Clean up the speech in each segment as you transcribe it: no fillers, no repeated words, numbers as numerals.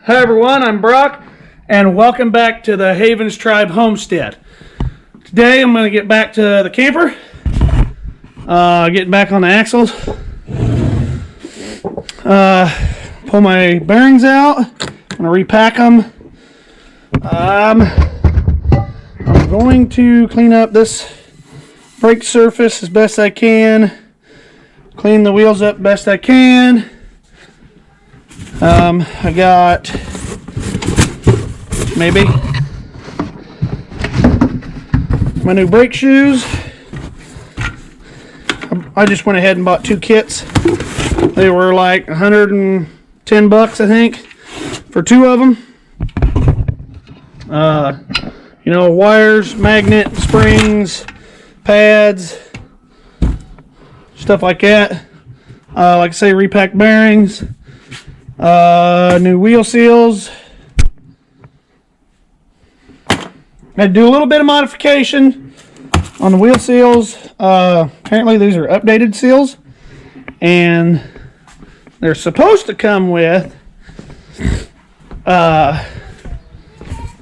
Hi everyone, I'm Brock, and welcome back to the Havens Tribe Homestead. Today I'm going to get back to the camper, getting back on the axles, pull my bearings out, I'm going to repack them. I'm going to clean up this brake surface as best I can, clean the wheels up best I can. I got maybe my new brake shoes. I just went ahead and bought 2 kits. They were like $110, I think, for 2 of them. You know, wires, magnet, springs, pads, stuff like that. Like I say, repacked bearings. New wheel seals. Had to do a little bit of modification on the wheel seals. Apparently these are updated seals, and they're supposed to come with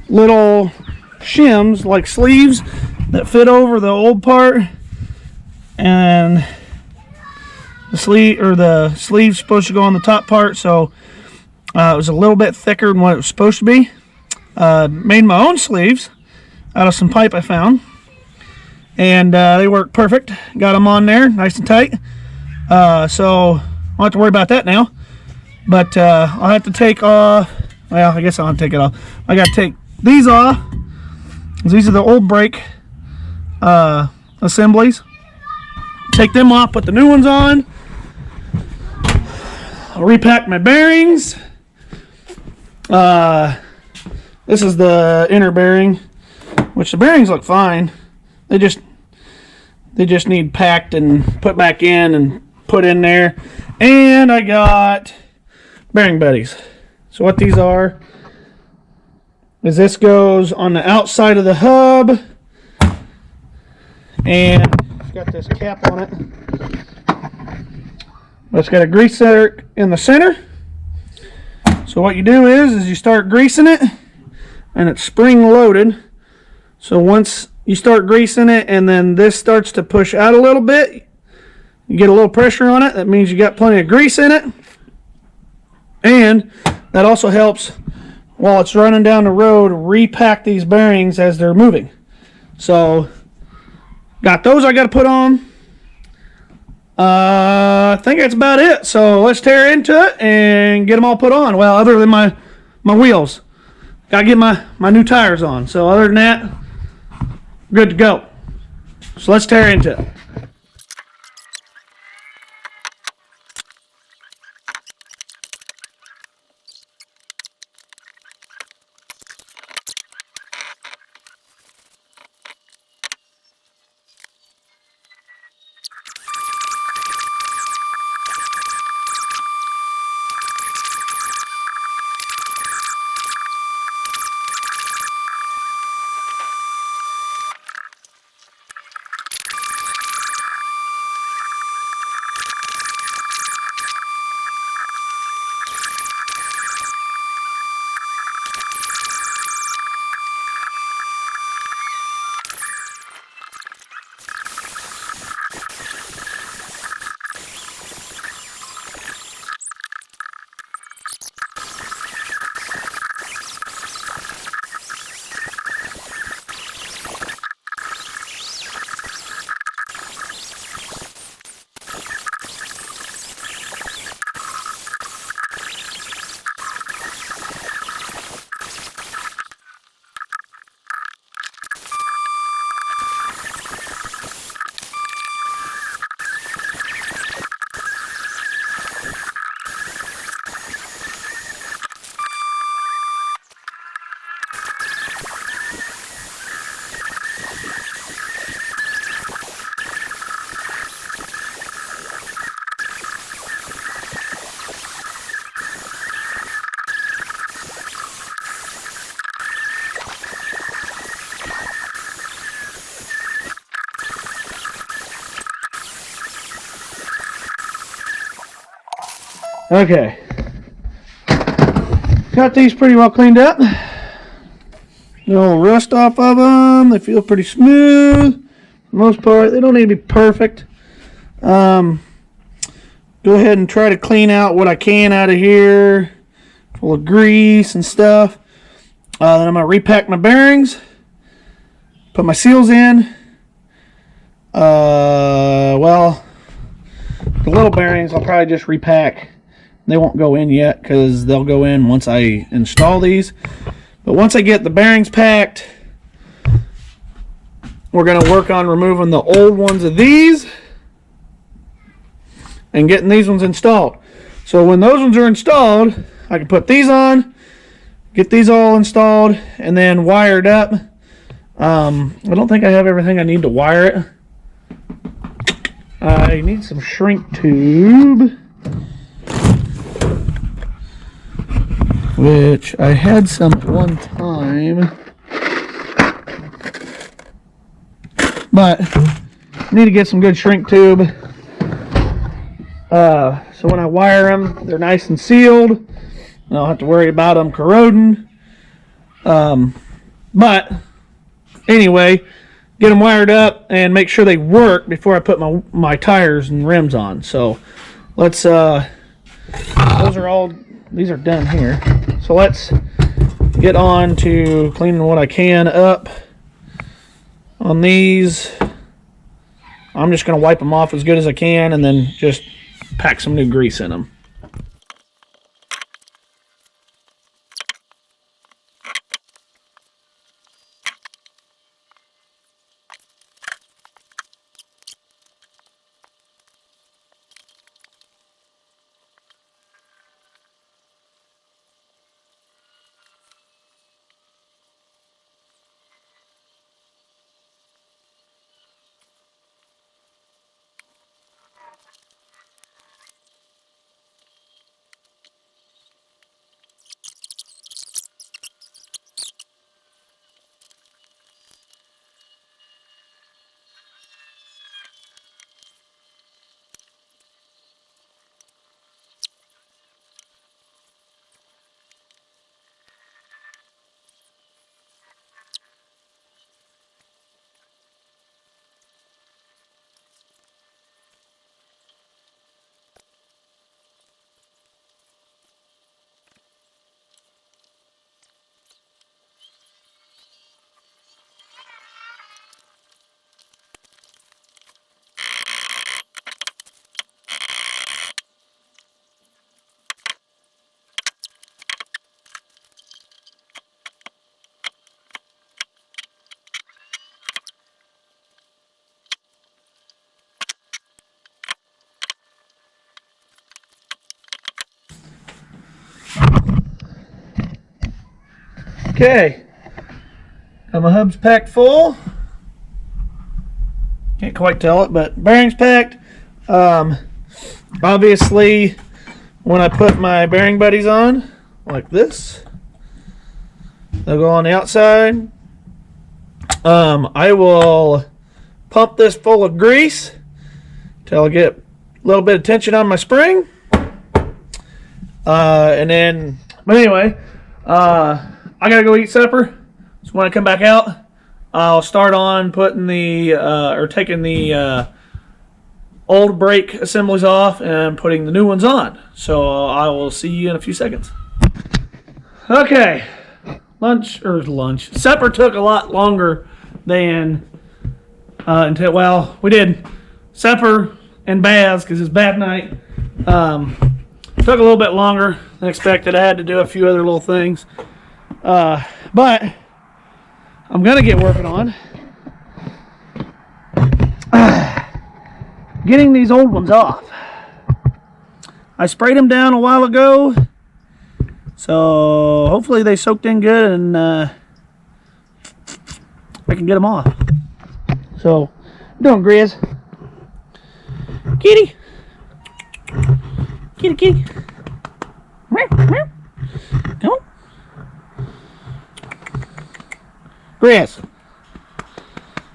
little shims, like sleeves, that fit over the old part, and the sleeve's supposed to go on the top part, so it was a little bit thicker than what it was supposed to be. Made my own sleeves out of some pipe I found, and they work perfect. Got them on there nice and tight, so I don't have to worry about that now. But I'll have to take off, well, I guess I'll have to take it off. I got to take these off. These are the old brake assemblies. Take them off, put the new ones on. I'll repack my bearings. This is the inner bearing, which the bearings look fine. They just need packed and put back in and put in there. And I got bearing buddies. So what these are is this goes on the outside of the hub, and it's got this cap on it. It's got a grease setter in the center. So what you do is you start greasing it, and it's spring loaded. So once you start greasing it and then this starts to push out a little bit, you get a little pressure on it. That means you got plenty of grease in it. And that also helps, while it's running down the road, repack these bearings as they're moving. So got those I got to put on. I think that's about it. So let's tear into it and get them all put on. Well, other than my wheels, gotta get my new tires on. So other than that, good to go. So let's tear into it. Okay. Got these pretty well cleaned up. No rust off of them. They feel pretty smooth. For the most part, they don't need to be perfect. Go ahead and try to clean out what I can out of here. Full of grease and stuff. Then I'm going to repack my bearings. Put my seals in. Well, the little bearings I'll probably just repack. They won't go in yet because they'll go in once I install these. But once I get the bearings packed, we're going to work on removing the old ones of these and getting these ones installed. So when those ones are installed, I can put these on, get these all installed, and then wired up. I don't think I have everything I need to wire it. I need some shrink tube, which I had some at one time, but I need to get some good shrink tube. So when I wire them, they're nice and sealed. I don't have to worry about them corroding. But anyway, get them wired up and make sure they work before I put my tires and rims on. So let's, these are done here. So let's get on to cleaning what I can up on these. I'm just going to wipe them off as good as I can and then just pack some new grease in them. Okay, got my hubs packed full. Can't quite tell it, but bearings packed. Obviously, when I put my bearing buddies on, like this, they'll go on the outside. I will pump this full of grease till I get a little bit of tension on my spring. But anyway, I gotta go eat supper. So when I come back out, I'll start on putting taking the old brake assemblies off and putting the new ones on. So I will see you in a few seconds. Okay, supper took a lot longer than we did supper and baths because it's bath night. Took a little bit longer than expected. I had to do a few other little things. But I'm going to get working on getting these old ones off. I sprayed them down a while ago, so hopefully they soaked in good and I can get them off. So, I'm doing Grizz. Kitty. Kitty, kitty. Come on. Grizz.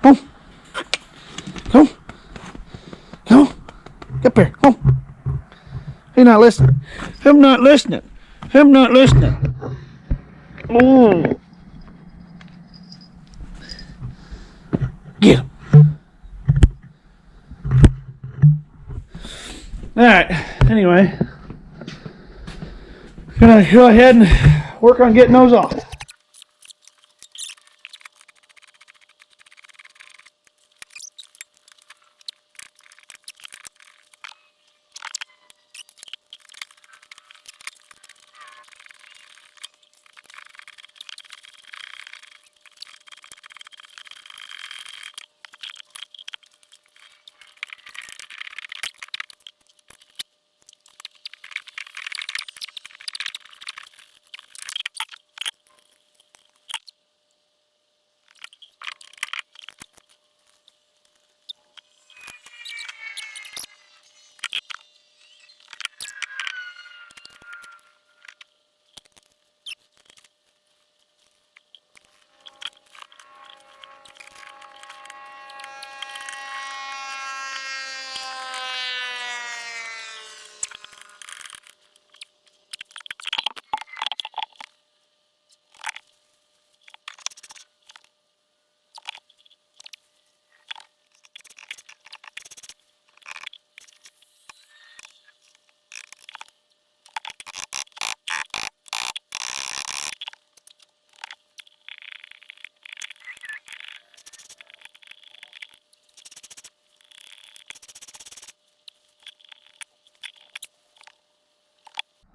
Come on. Come on. Come on. Get up here. Come on. He's not listening. Him not listening. Him not listening. Oh. Get him. Alright, anyway, gonna go ahead and work on getting those off.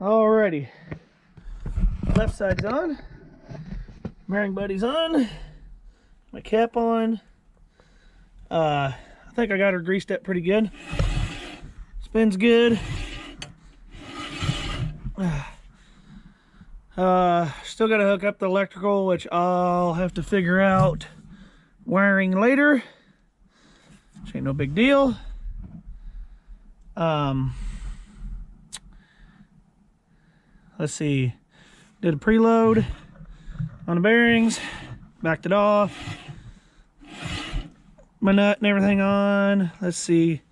Alrighty, left side's on, bearing buddy's on, my cap on. I think I got her greased up pretty good. Spins good. Still got to hook up the electrical, which I'll have to figure out wiring later. Which ain't no big deal. Let's see, did a preload on the bearings, backed it off, my nut and everything on. Let's see,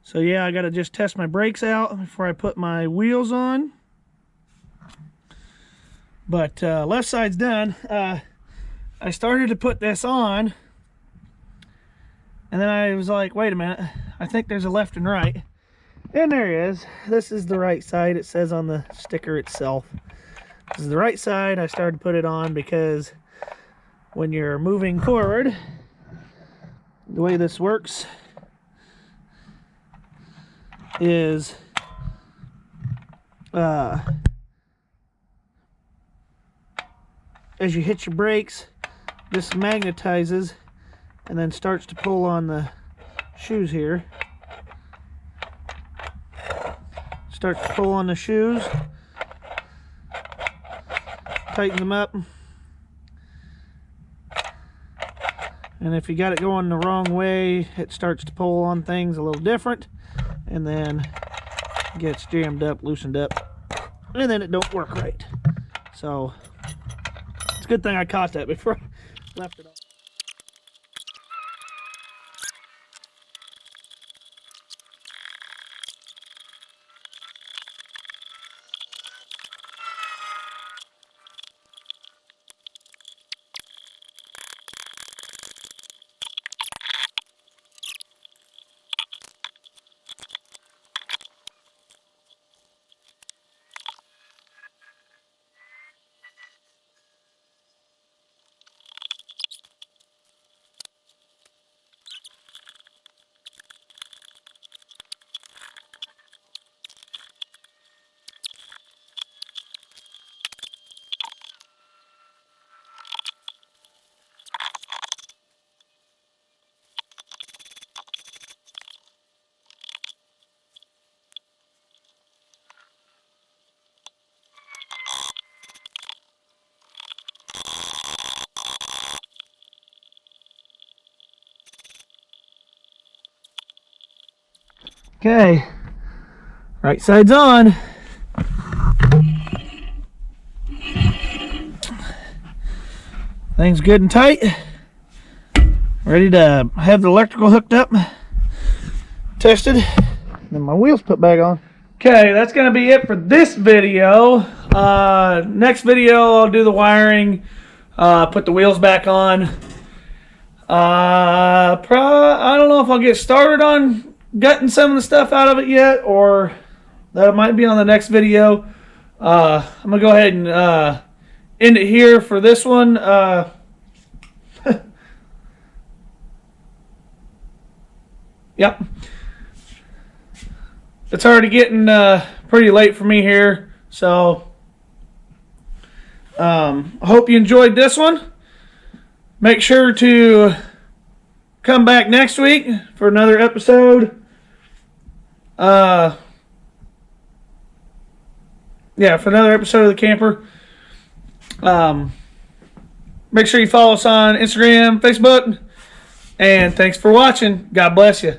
so yeah, I gotta just test my brakes out before I put my wheels on. But left side's done. I started to put this on, and then I was like, wait a minute, I think there's a left and right. And there it is. This is the right side. It says on the sticker itself. This is the right side. I started to put it on because when you're moving forward, the way this works is as you hit your brakes, this magnetizes and then starts to pull on the shoes here. Starts to pull on the shoes, tighten them up, and if you got it going the wrong way, it starts to pull on things a little different, and then gets jammed up, loosened up, and then it don't work right. So it's a good thing I caught that before I left it off. Okay, right side's on. Thing's good and tight. Ready to have the electrical hooked up, tested, and then my wheels put back on. Okay, that's going to be it for this video. Next video, I'll do the wiring, put the wheels back on. I don't know if I'll get started on gutting some of the stuff out of it yet, or that might be on the next video. I'm going to go ahead and end it here for this one. Yep. It's already getting pretty late for me here, so I hope you enjoyed this one. Make sure to come back next week for another episode. For another episode of the camper. Make sure you follow us on Instagram, Facebook, and thanks for watching. God bless you.